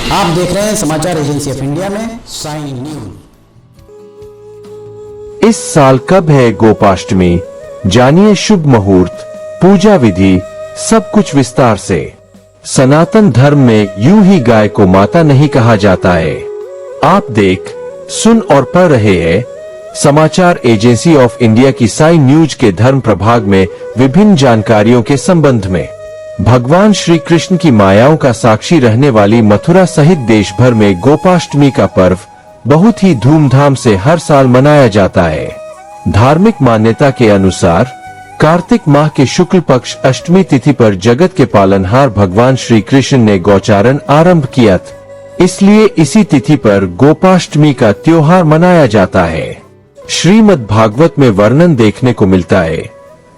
आप देख रहे हैं समाचार एजेंसी ऑफ इंडिया में साइन न्यूज। इस साल कब है गोपाष्टमी, जानिए शुभ मुहूर्त, पूजा विधि, सब कुछ विस्तार से। सनातन धर्म में यूं ही गाय को माता नहीं कहा जाता है। आप देख, सुन और पढ़ रहे हैं समाचार एजेंसी ऑफ इंडिया की साइन न्यूज के धर्म प्रभाग में विभिन्न जानकारियों के संबंध में। भगवान श्री कृष्ण की मायाओं का साक्षी रहने वाली मथुरा सहित देश भर में गोपाष्टमी का पर्व बहुत ही धूमधाम से हर साल मनाया जाता है। धार्मिक मान्यता के अनुसार कार्तिक माह के शुक्ल पक्ष अष्टमी तिथि पर जगत के पालनहार भगवान श्री कृष्ण ने गोचारण आरंभ किया, इसलिए इसी तिथि पर गोपाष्टमी का त्योहार मनाया जाता है। श्रीमद् भागवत में वर्णन देखने को मिलता है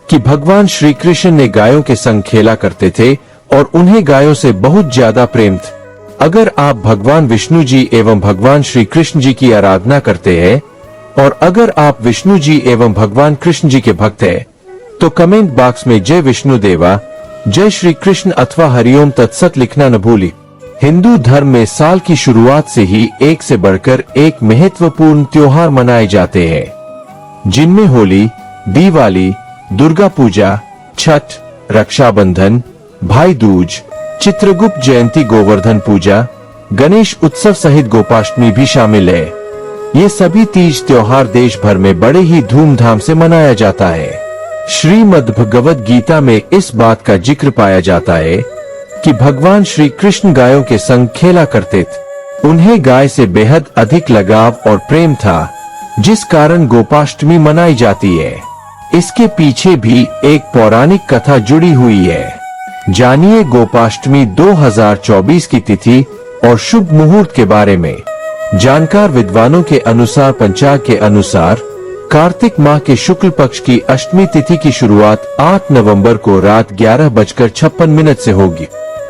कि भगवान श्री कृष्ण ने गायों के संग खेला करते थे और उन्हें गायों से बहुत ज्यादा प्रेम था। अगर आप भगवान विष्णु जी एवं भगवान श्री कृष्ण जी की आराधना करते हैं और अगर आप विष्णु जी एवं भगवान कृष्ण जी के भक्त हैं, तो कमेंट बॉक्स में जय विष्णु देवा, जय श्री कृष्ण अथवा हरिओम तत्सत लिखना न भूलिए। हिंदू धर्म में साल की शुरुआत से ही एक से बढ़कर एक महत्वपूर्ण त्योहार मनाए जाते हैं, जिनमें होली, दिवाली, दुर्गा पूजा, छठ, रक्षाबंधन, भाई दूज, चित्रगुप्त जयंती, गोवर्धन पूजा, गणेश उत्सव सहित गोपाष्टमी भी शामिल है। ये सभी तीज त्योहार देश भर में बड़े ही धूमधाम से मनाया जाता है। श्रीमद् भगवद गीता में इस बात का जिक्र पाया जाता है कि भगवान श्री कृष्ण गायों के संग खेला करते थे। उन्हें गाय से बेहद अधिक लगाव और प्रेम था, जिस कारण गोपाष्टमी मनाई जाती है। इसके पीछे भी एक पौराणिक कथा जुड़ी हुई है। जानिए गोपाष्टमी 2024 की तिथि और शुभ मुहूर्त के बारे में। जानकार विद्वानों के अनुसार पंचांग के अनुसार कार्तिक माह के शुक्ल पक्ष की अष्टमी तिथि की शुरुआत 8 नवंबर को रात 11:56 से होगी।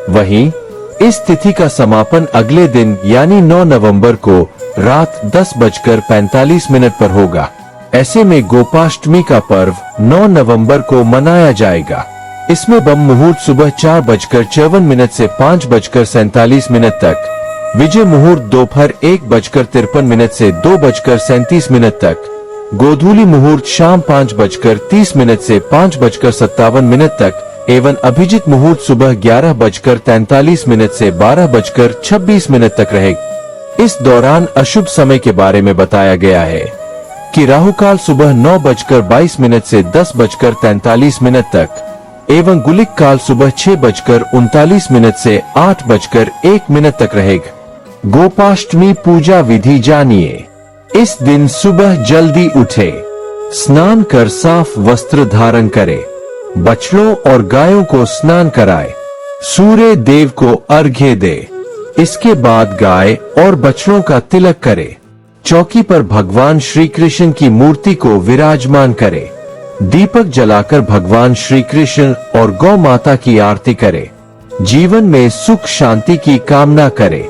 वहीं इस तिथि का समापन अगले दिन यानी 9 नवंबर को रात 10:45 पर होगा। ऐसे में गोपाष्टमी का पर्व 9 नवंबर को मनाया जाएगा। इसमें ब्रह्म मुहूर्त सुबह 4:54 से 5:47 तक, विजय मुहूर्त दोपहर 1:53 से 2:37 तक, गोधूली मुहूर्त शाम 5:30 से 5:57 तक एवं अभिजित मुहूर्त सुबह 11:43 से 12:26 तक रहेगा। इस दौरान अशुभ समय के बारे में बताया गया है कि राहु काल सुबह 9:22 से 10:43 तक एवं गुलिक काल सुबह 6:39 से 8:01 तक रहेगा। गोपाष्टमी पूजा विधि जानिए। इस दिन सुबह जल्दी उठे, स्नान कर साफ वस्त्र धारण करे, बछड़ों और गायों को स्नान कराए, सूर्य देव को अर्घ्य दे। इसके बाद गाय और बछड़ों का तिलक करे, चौकी पर भगवान श्री कृष्ण की मूर्ति को विराजमान करे, दीपक जलाकर भगवान श्री कृष्ण और गौ माता की आरती करे, जीवन में सुख शांति की कामना करे,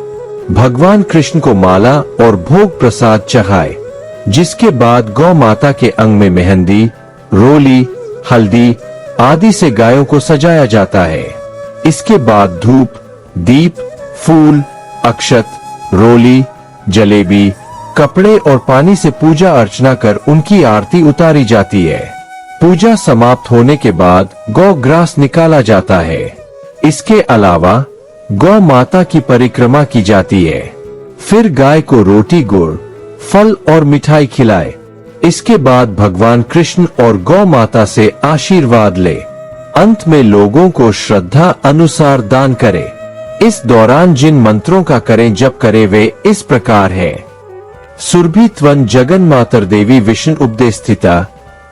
भगवान कृष्ण को माला और भोग प्रसाद चढ़ाए। जिसके बाद गौ माता के अंग में मेहंदी, रोली, हल्दी आदि से गायों को सजाया जाता है। इसके बाद धूप, दीप, फूल, अक्षत, रोली, जलेबी, कपड़े और पानी से पूजा अर्चना कर उनकी आरती उतारी जाती है। पूजा समाप्त होने के बाद गौ ग्रास निकाला जाता है। इसके अलावा गौ माता की परिक्रमा की जाती है। फिर गाय को रोटी, गुड़, फल और मिठाई खिलाए। इसके बाद भगवान कृष्ण और गौ माता से आशीर्वाद ले। अंत में लोगों को श्रद्धा अनुसार दान करे। इस दौरान जिन मंत्रों का करें जप करे वे इस प्रकार है। सुरभि त्वं जगन मातर देवी विष्णु उपदे स्थिता,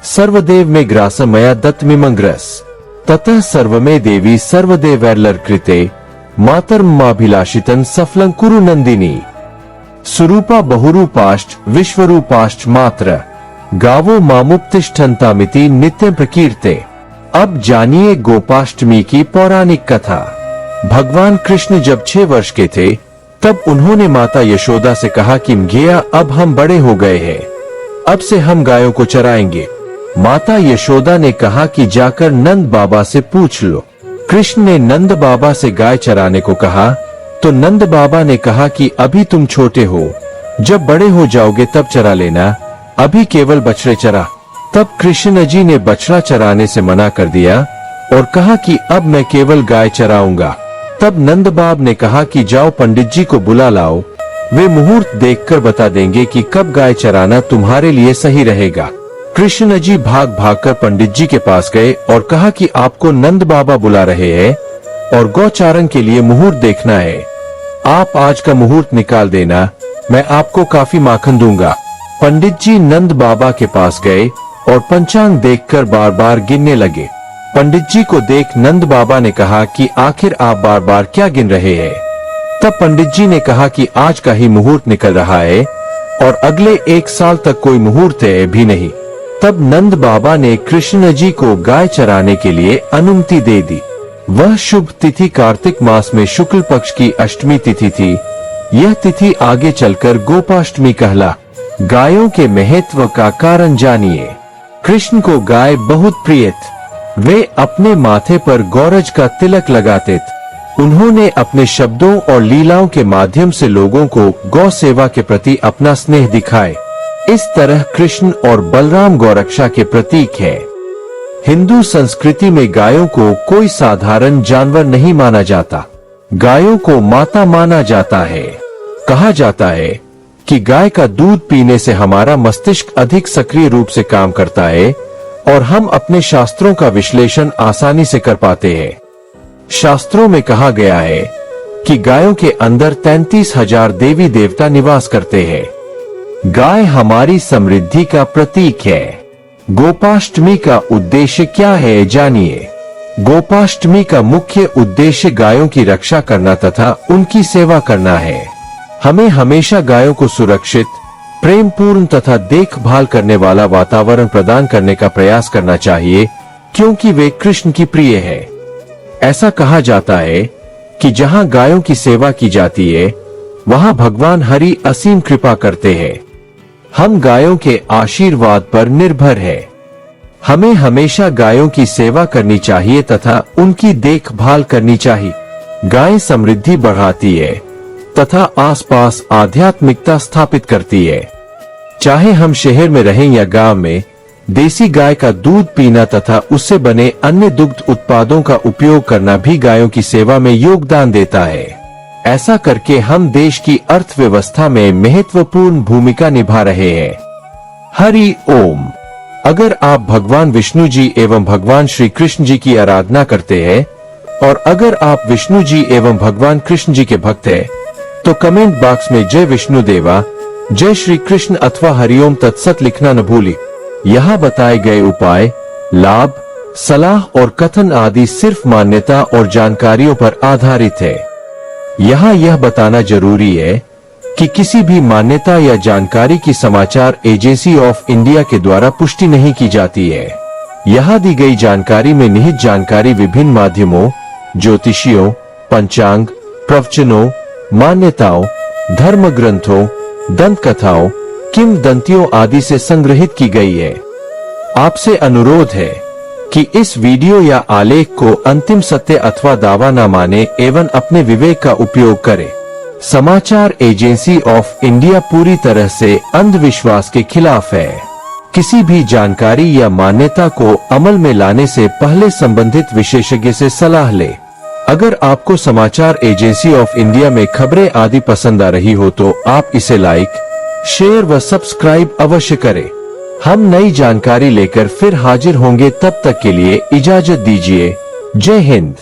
सर्वदेव में ग्रासमया दत्तमिमंग्रस, ततः सर्वमे देवी सर्वदेवैर्लर कृते, मातर्माभिलाषितं सफलं कुरु नंदिनी, सुरूपा बहुरूपाष्ट विश्वरूपाष्ट मात्र, गावो मामुपतिष्ठन्तामिति नित्यं प्रकीर्ते। अब जानिए गोपाष्टमी की पौराणिक कथा। भगवान कृष्ण जब 6 वर्ष के थे, तब उन्होंने माता यशोदा से कहा कि गैया अब हम बड़े हो गए हैं, अब से हम गायों को चराएंगे। माता यशोदा ने कहा कि जाकर नंद बाबा से पूछ लो। कृष्ण ने नंद बाबा से गाय चराने को कहा। तो नंद बाबा ने कहा कि अभी तुम छोटे हो, जब बड़े हो जाओगे तब चरा लेना, अभी केवल बछड़े चरा। तब कृष्ण जी ने बछड़ा चराने से मना कर दिया और कहा कि अब मैं केवल गाय चराऊंगा। तब नंद बाब ने कहा कि जाओ पंडित जी को बुला लाओ, वे मुहूर्त देखकर बता देंगे कि कब गाय चराना तुम्हारे लिए सही रहेगा। कृष्ण जी भाग भागकर पंडित जी के पास गए और कहा कि आपको नंद बाबा बुला रहे हैं और गौचारण के लिए मुहूर्त देखना है। आप आज का मुहूर्त निकाल देना, मैं आपको काफी माखन दूंगा। पंडित जी नंद बाबा के पास गए और पंचांग देखकर बार बार गिनने लगे। पंडित जी को देख नंद बाबा ने कहा कि आखिर आप बार बार क्या गिन रहे हैं? तब पंडित जी ने कहा कि आज का ही मुहूर्त निकल रहा है और अगले 1 साल तक कोई मुहूर्त है भी नहीं। तब नंद बाबा ने कृष्ण जी को गाय चराने के लिए अनुमति दे दी। वह शुभ तिथि कार्तिक मास में शुक्ल पक्ष की अष्टमी तिथि थी। यह तिथि आगे चलकर गोपाष्टमी कहला। गायों के महत्व का कारण जानिए। कृष्ण को गाय बहुत प्रिय थी। वे अपने माथे पर गौरज का तिलक लगाते थे। उन्होंने अपने शब्दों और लीलाओं के माध्यम से लोगों को गौ सेवा के प्रति अपना स्नेह दिखाए। इस तरह कृष्ण और बलराम गौरक्षा के प्रतीक है। हिंदू संस्कृति में गायों को कोई साधारण जानवर नहीं माना जाता। गायों को माता माना जाता है। कहा जाता है कि गाय का दूध पीने से हमारा मस्तिष्क अधिक सक्रिय रूप से काम करता है और हम अपने शास्त्रों का विश्लेषण आसानी से कर पाते हैं। शास्त्रों में कहा गया है कि गायों के अंदर 33,000 देवी देवता निवास करते हैं। गाय हमारी समृद्धि का प्रतीक है। गोपाष्टमी का उद्देश्य क्या है जानिए। गोपाष्टमी का मुख्य उद्देश्य गायों की रक्षा करना तथा उनकी सेवा करना है। हमें हमेशा गायों को सुरक्षित, प्रेमपूर्ण तथा देखभाल करने वाला वातावरण प्रदान करने का प्रयास करना चाहिए, क्योंकि वे कृष्ण की प्रिय है। ऐसा कहा जाता है कि जहां गायों की सेवा की जाती है, वहां भगवान हरि असीम कृपा करते हैं। हम गायों के आशीर्वाद पर निर्भर है। हमें हमेशा गायों की सेवा करनी चाहिए तथा उनकी देखभाल करनी चाहिए। गाय समृद्धि बढ़ाती है तथा आसपास आध्यात्मिकता स्थापित करती है। चाहे हम शहर में रहें या गांव में, देसी गाय का दूध पीना तथा उससे बने अन्य दुग्ध उत्पादों का उपयोग करना भी गायों की सेवा में योगदान देता है। ऐसा करके हम देश की अर्थव्यवस्था में महत्वपूर्ण भूमिका निभा रहे हैं। हरि ओम। अगर आप भगवान विष्णु जी एवं भगवान श्री कृष्ण जी की आराधना करते हैं और अगर आप विष्णु जी एवं भगवान कृष्ण जी के भक्त हैं, तो कमेंट बॉक्स में जय विष्णु देवा, जय श्री कृष्ण अथवा हरिओम तत्सत लिखना न भूलिए। यहाँ बताए गए उपाय, लाभ, सलाह और कथन आदि सिर्फ मान्यता और जानकारियों पर आधारित है। यहाँ यह बताना जरूरी है कि किसी भी मान्यता या जानकारी की समाचार एजेंसी ऑफ इंडिया के द्वारा पुष्टि नहीं की जाती है। यहाँ दी गई जानकारी में निहित जानकारी विभिन्न माध्यमों, ज्योतिषियों, पंचांग, प्रवचनों, मान्यताओं, धर्म ग्रंथों, दंत कथाओं, किंवदंतियों आदि से संग्रहित की गई है। आपसे अनुरोध है कि इस वीडियो या आलेख को अंतिम सत्य अथवा दावा न माने एवं अपने विवेक का उपयोग करें। समाचार एजेंसी ऑफ इंडिया पूरी तरह से अंधविश्वास के खिलाफ है। किसी भी जानकारी या मान्यता को अमल में लाने से पहले संबंधित विशेषज्ञ से सलाह लें। अगर आपको समाचार एजेंसी ऑफ इंडिया में खबरें आदि पसंद आ रही हो तो आप इसे लाइक, शेयर व सब्सक्राइब अवश्य करें। हम नई जानकारी लेकर फिर हाजिर होंगे, तब तक के लिए इजाजत दीजिए। जय हिंद।